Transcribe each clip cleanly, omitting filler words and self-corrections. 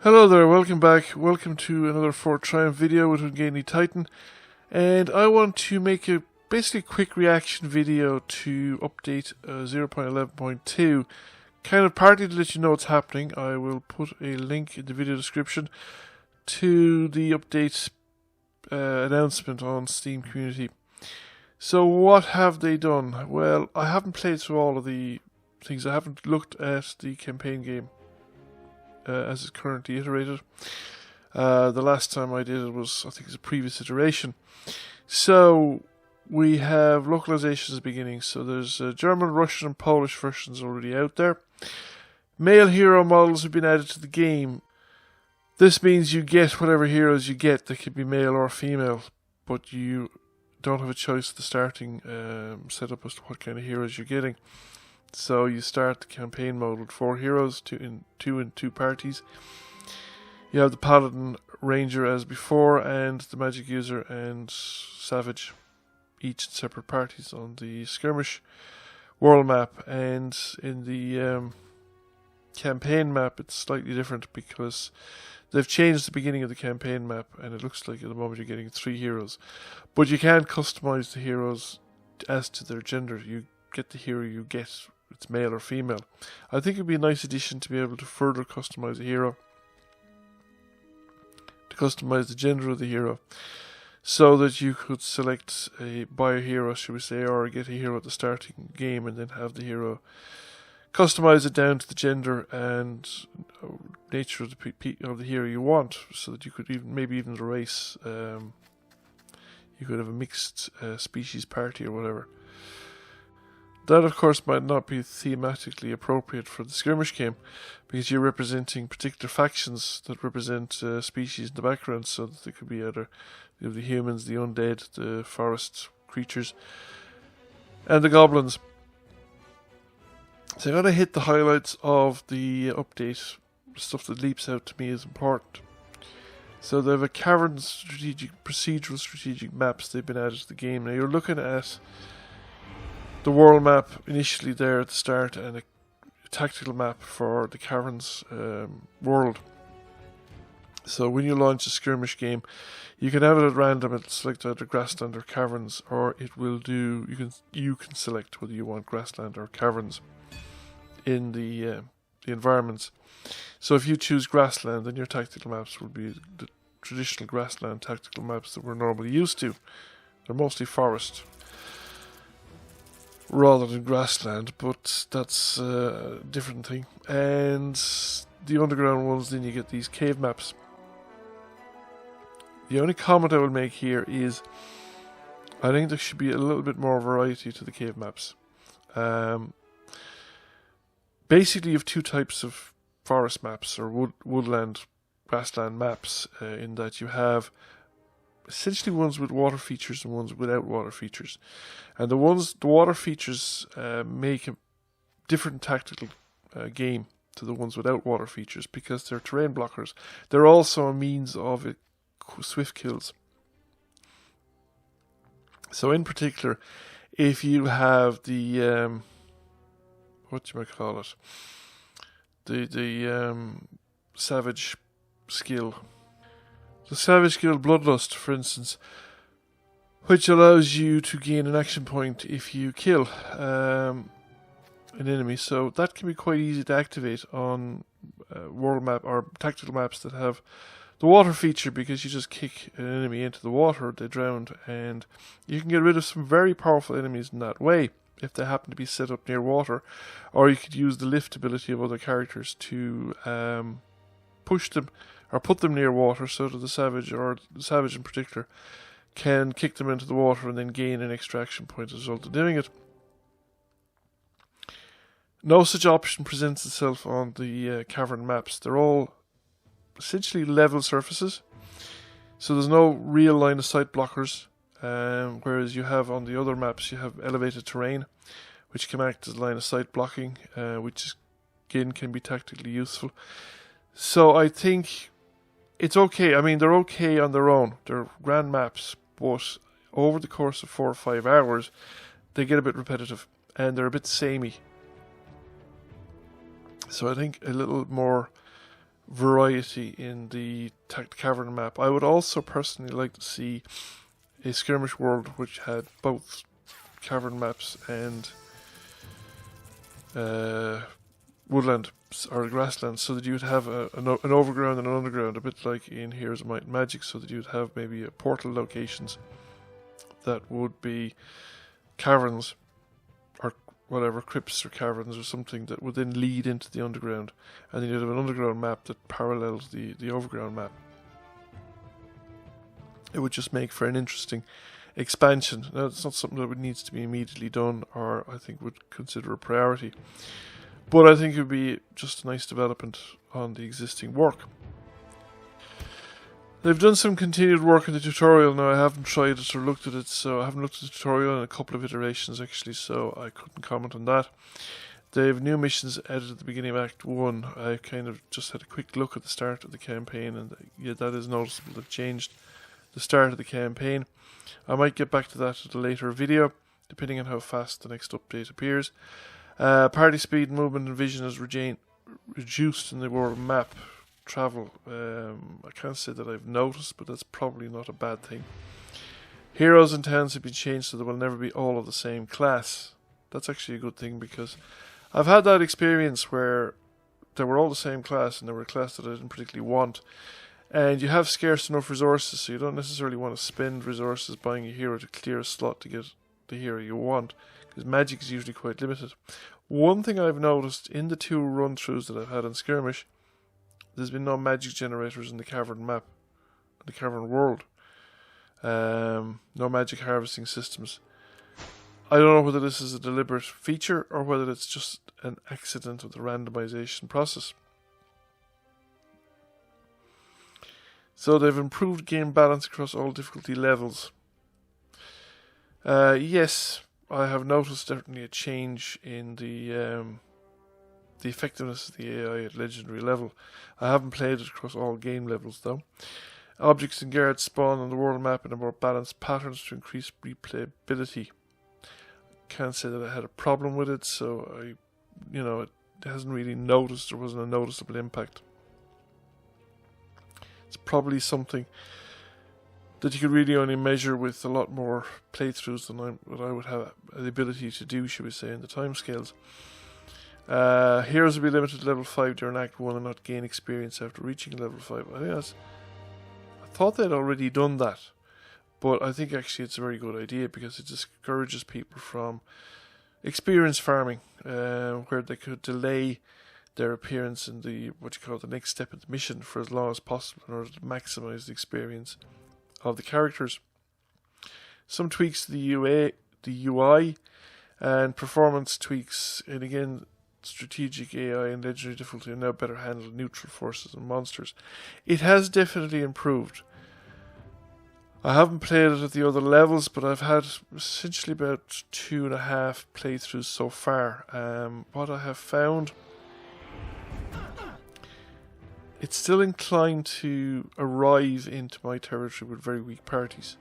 Hello there, welcome back. Welcome to another Fort Triumph video with Ungainly Titan. And I want to make a basically quick reaction video to update 0.11.2. Kind of partly to let you know what's happening. I will put a link in the video description to the update announcement on Steam Community. So what have they done? Well, I haven't played through all of the things. I haven't looked at the campaign game as it's currently iterated. The last time I did it was, I think, it's a previous iteration. So we have localizations at the beginning. So there's German, Russian, and Polish versions already out there. Male hero models have been added to the game. This means you get whatever heroes you get. They could be male or female, but you don't have a choice at the starting setup as to what kind of heroes you're getting. So you start the campaign mode with 4 heroes, two in two parties. You have the Paladin, Ranger as before, and the Magic User and Savage, each in separate parties on the skirmish world map. And in the campaign map, it's slightly different because they've changed the beginning of the campaign map, and it looks like at the moment you're getting 3 heroes. But you can customize the heroes as to their gender. You get the hero you get. It's male or female. I think it would be a nice addition to be able to further customize a hero, to customize the gender of the hero, so that you could select buy a hero, should we say, or get a hero at the starting game, and then have the hero customize it down to the gender and nature of the hero you want, so that you could maybe even the race. You could have a mixed species party or whatever. That, of course, might not be thematically appropriate for the skirmish game, because you're representing particular factions that represent species in the background, so that there could be either the humans, the undead, the forest creatures, and the goblins. So I'm going to hit the highlights of the update, stuff that leaps out to me as important. So they have a cavern procedural strategic maps they've been added to the game. Now you're looking at the world map initially there at the start, and a tactical map for the caverns world. So when you launch a skirmish game, you can have it at random. It'll select either grassland or caverns, or it will do. You can select whether you want grassland or caverns in the environments. So if you choose grassland, then your tactical maps will be the traditional grassland tactical maps that we're normally used to. They're mostly forest rather than grassland, but that's a different thing. And the underground ones, then you get these cave maps. The only comment I will make here is I think there should be a little bit more variety to the cave maps. Basically you have 2 types of forest maps, or woodland, grassland maps, in that you have essentially ones with water features and ones without water features. And the water features make a different tactical game to the ones without water features, because they're terrain blockers. They're also a means of swift kills. So in particular, if you have the the savage skill. The Savage Skill Bloodlust, for instance, which allows you to gain an action point if you kill an enemy. So that can be quite easy to activate on world map or tactical maps that have the water feature, because you just kick an enemy into the water, they drown, and you can get rid of some very powerful enemies in that way if they happen to be set up near water. Or you could use the lift ability of other characters to push them or put them near water, so that the savage, or the savage in particular, can kick them into the water and then gain an extra action point as a result of doing it. No such option presents itself on the cavern maps. They're all essentially level surfaces, so there's no real line of sight blockers, whereas you have on the other maps, you have elevated terrain, which can act as line of sight blocking, which again can be tactically useful. So I think it's okay. I mean, they're okay on their own. They're grand maps, but over the course of 4 or 5 hours, they get a bit repetitive, and they're a bit samey. So I think a little more variety in the cavern map. I would also personally like to see a skirmish world which had both cavern maps and woodland or grassland, so that you would have an overground and an underground, a bit like in Heroes of Might and Magic, so that you would have maybe portal locations that would be caverns or whatever, crypts or caverns or something that would then lead into the underground, and then you'd have an underground map that parallels the overground map. It would just make for an interesting expansion. Now, it's not something that would needs to be immediately done, or I think would consider a priority, but I think it would be just a nice development on the existing work. They've done some continued work in the tutorial. Now, I haven't tried it or looked at it, so I haven't looked at the tutorial in a couple of iterations actually, so I couldn't comment on that. They have new missions added at the beginning of Act 1. I kind of just had a quick look at the start of the campaign, and yeah, that is noticeable. They've changed the start of the campaign. I might get back to that at a later video, depending on how fast the next update appears. Party speed, movement and vision is reduced in the world map. Travel, I can't say that I've noticed, but that's probably not a bad thing. Heroes and towns have been changed so they will never be all of the same class. That's actually a good thing, because I've had that experience where they were all the same class and they were a class that I didn't particularly want. And you have scarce enough resources, so you don't necessarily want to spend resources buying a hero to clear a slot to get the hero you want, because magic is usually quite limited. One thing I've noticed in the 2 run-throughs that I've had in Skirmish, there's been no magic generators in the cavern map, the cavern world. No magic harvesting systems. I don't know whether this is a deliberate feature or whether it's just an accident of the randomization process. So they've improved game balance across all difficulty levels. Yes, I have noticed certainly a change in the effectiveness of the AI at legendary level. I haven't played it across all game levels though. Objects and guards spawn on the world map in a more balanced patterns to increase replayability. Can't say that I had a problem with it, so it hasn't really noticed, there wasn't a noticeable impact. It's probably something that you could really only measure with a lot more playthroughs than what I would have the ability to do, should we say, in the timescales. Heroes will be limited to level 5 during Act 1 and not gain experience after reaching level 5. I thought they'd already done that, but I think actually it's a very good idea, because it discourages people from experience farming, where they could delay their appearance in the next step of the mission for as long as possible in order to maximize the experience of the characters. Some tweaks to the UI and performance tweaks, and again, strategic AI and legendary difficulty are now better handled neutral forces and monsters. It has definitely improved. I haven't played it at the other levels, but I've had essentially about 2.5 playthroughs so far. What I have found, it's still inclined to arrive into my territory with very weak parties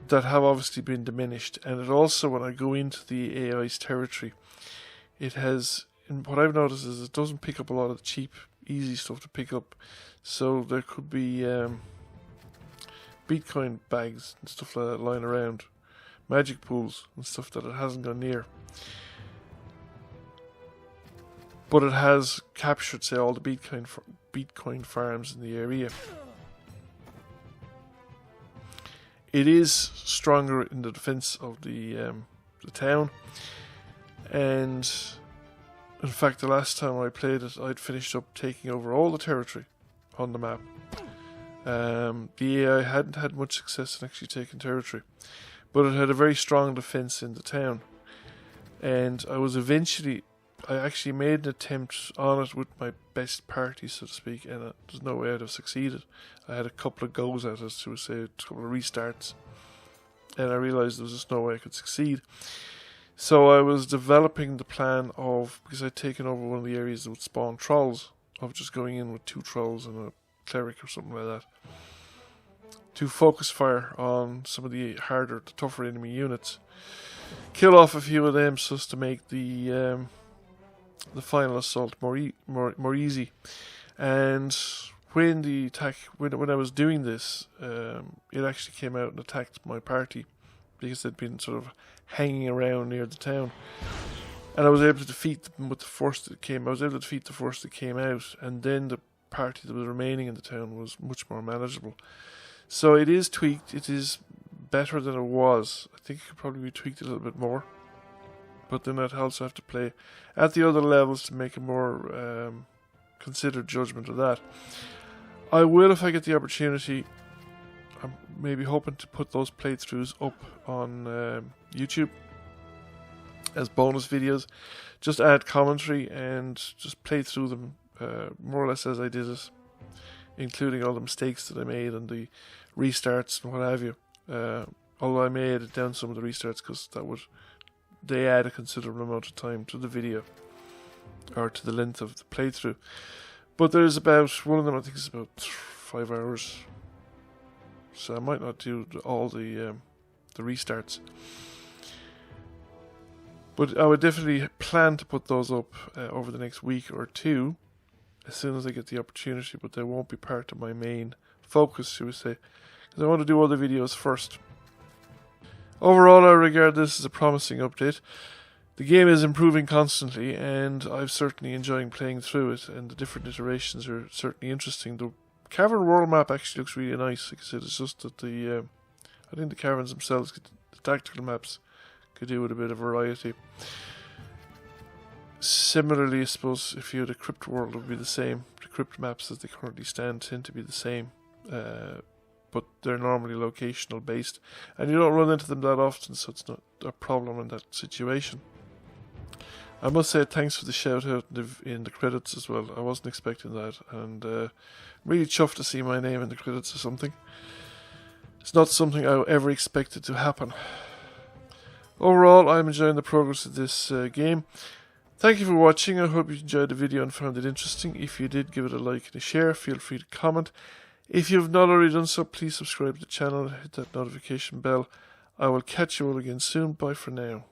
that have obviously been diminished. And it also, when I go into the AI's territory, it has, and what I've noticed is it doesn't pick up a lot of the cheap, easy stuff to pick up. So there could be Bitcoin bags and stuff like that lying around, magic pools and stuff that it hasn't gone near. But it has captured, say, all the Bitcoin farms in the area. It is stronger in the defense of the town, and in fact, the last time I played it, I'd finished up taking over all the territory on the map. The AI hadn't had much success in actually taking territory, but it had a very strong defense in the town, and I actually made an attempt on it with my best party, so to speak, and there's no way I'd have succeeded. I had a couple of goes at it, to say, a couple of restarts, and I realised there was just no way I could succeed. So I was developing the plan of, because I'd taken over one of the areas that would spawn trolls, of just going in with 2 trolls and a cleric or something like that, to focus fire on some of the tougher enemy units, kill off a few of them so as to make the the final assault more easy. And when the attack, when I was doing this, it actually came out and attacked my party because they'd been sort of hanging around near the town. And I was able to defeat them with the force that came. I was able to defeat the force that came out, and then the party that was remaining in the town was much more manageable. So it is tweaked. It is better than it was. I think it could probably be tweaked a little bit more. But then I'd also have to play at the other levels to make a more considered judgment of that. I will, if I get the opportunity. I'm maybe hoping to put those playthroughs up on YouTube as bonus videos. Just add commentary and just play through them more or less as I did it, including all the mistakes that I made and the restarts and what have you. Although I may edit down some of the restarts because they add a considerable amount of time to the video or to the length of the playthrough. But there's about, one of them I think is about 5 hours, so I might not do all the restarts. But I would definitely plan to put those up over the next week or two, as soon as I get the opportunity, but they won't be part of my main focus, should we say, because I want to do other videos first. Overall, I regard this as a promising update. The game is improving constantly, and I'm certainly enjoying playing through it, and the different iterations are certainly interesting. The Cavern World map actually looks really nice. Like I said, it's just that I think the caverns themselves, the tactical maps, could do with a bit of variety. Similarly, I suppose if you had a Crypt World, it would be the same. The Crypt maps as they currently stand tend to be the same, but they're normally locational based, and you don't run into them that often, so it's not a problem in that situation. I must say thanks for the shout out in the credits as well. I wasn't expecting that, and really chuffed to see my name in the credits or something. It's not something I ever expected to happen. Overall, I'm enjoying the progress of this game. Thank you for watching. I hope you enjoyed the video and found it interesting. If you did, give it a like and a share. Feel free to comment. If you have not already done so, please subscribe to the channel and hit that notification bell. I will catch you all again soon. Bye for now.